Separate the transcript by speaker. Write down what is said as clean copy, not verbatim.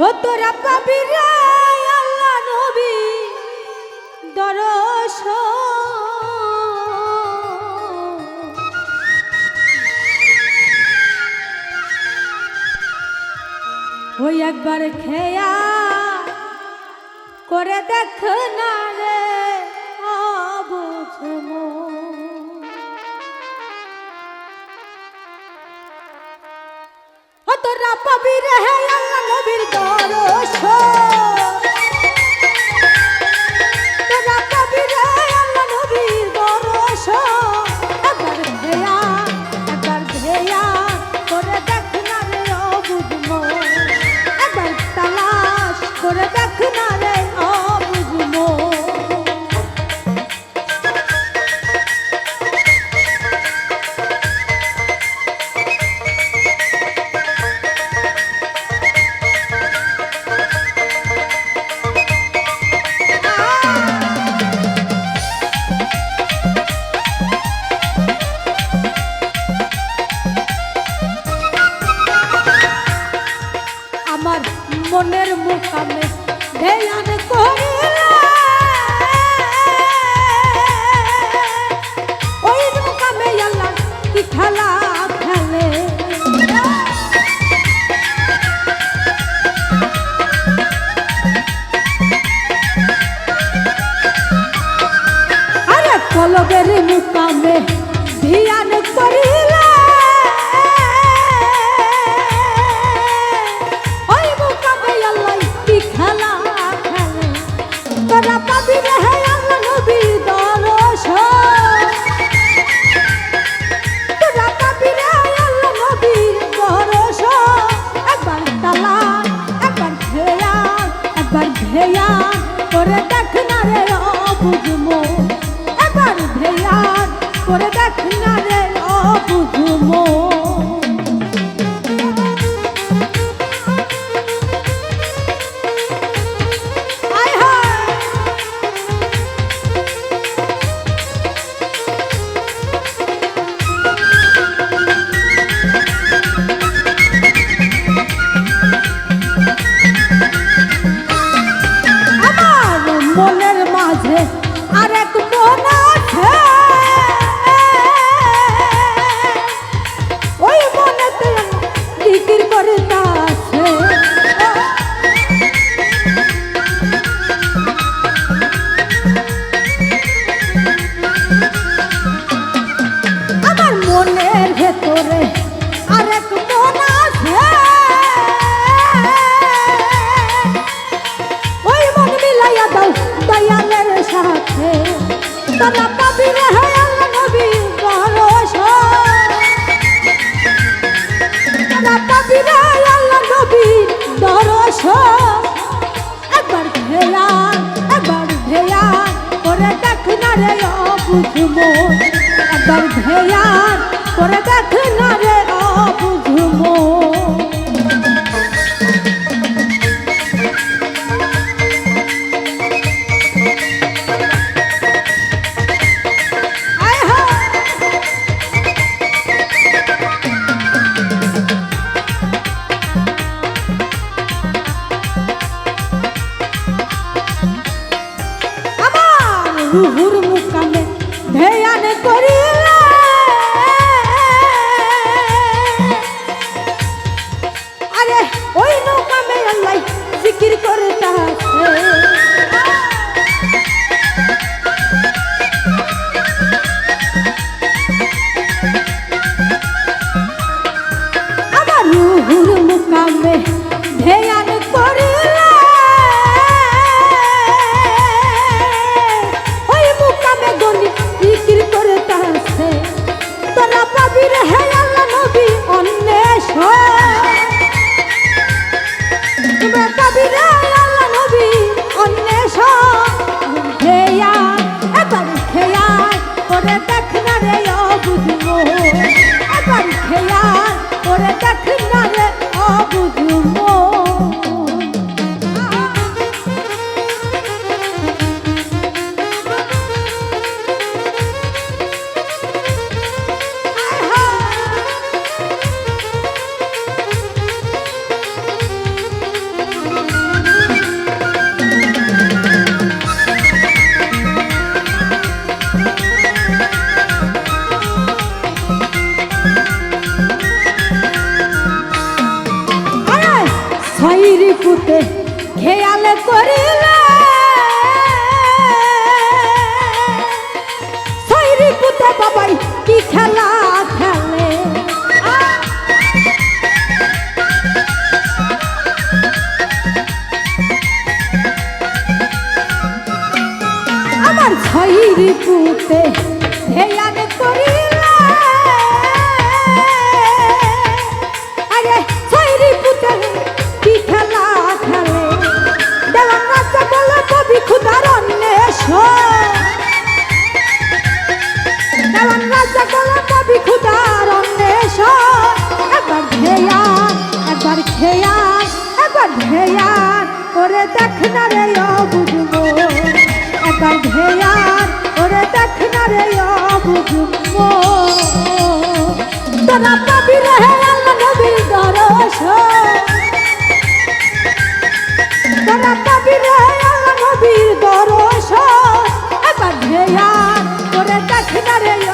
Speaker 1: ও তোরা পাবি রে আল্লাহ নবী দর্শন। ওই একবার খেয়া করে দেখ না রে অবুঝ মন। ও তোরা পাবি রে আল্লাহ নবীর দর্শন। তোরা পাবি রে আল্লাহ নবীর দর্শন। একবার খেয়া করে দেখ না রে অবুঝ মন। একবার তালাশ করে দেখ না রে অবুঝ মন। আমার মনের মুকামে ধ্যান করিলে ওই মুকামে আল্লাহ কি খেলা খেলে। আরে কলবের মুকামে ধ্যান করিলে তোরা পাবি রে আল্লাহ নবীর দর্শন। তোরা পাবি রে আল্লাহ নবীর দর্শন। একবার তালাশ একবার ঘেয়া করে দেখ না রে অবুঝ মন। একবার ঘেয়া করে দেখ না রে অবুঝ মন। মনের মাঝে আরেক মন আছে, ওই মনেতে জিকির করতাছে। আমার মনের ভেতরে আরেক মন আছে, ওই মন মিলাইয়া দাও দয়ালের সাথে। তোরা পাবি রে আল্লাহ নবীর দর্শন। তোরা পাবি রে আল্লাহ নবীর দর্শন। একবার ঘেয়া করে দেখ না রে অবুঝ মন। একবার ঘেয়া করে দেখ না রে অবুঝ মন। রুহুর মুকামে ধ্যান করিলে আরে ওই মুকামে আল্লাহ জিকির করতাছে। আমার রুহুর মুকামে ধ্যান করিলে তোরা পাবি রে আল্লাহ নবী অন্বেষণ। তোরা পাবি রে আল্লাহ নবী অন্বেষণ। একবার খেয়া করে দেখ না রে অবুঝ মন। একবার খেয়া করে দেখ না রে অবুঝ মন। ছয়রি পুতে খেয়াল করিলে ছয়রি পুতে বাবাই কি খেলা খেলে আমার ছয়রি পুতে খেয়াল করিলে আরে ছয়রি পুতে কি খেলা খেলে দেওয়ান রাজা বলে কবি খুদার অন্বেষণ দেওয়ান রাজা বলে কবি খুদার অন্বেষণ একবার খেয়াল একবার খেয়াল করে দেখ না রে বুঝবো একবার খেয়াল করে দেখ না রে বুঝবো তোরা পাবি রে আল্লাহ নবীর দর্শন তোরা পাবি রে আল্লাহ নবীর দর্শন একবার খেয়াল করে দেখ না রে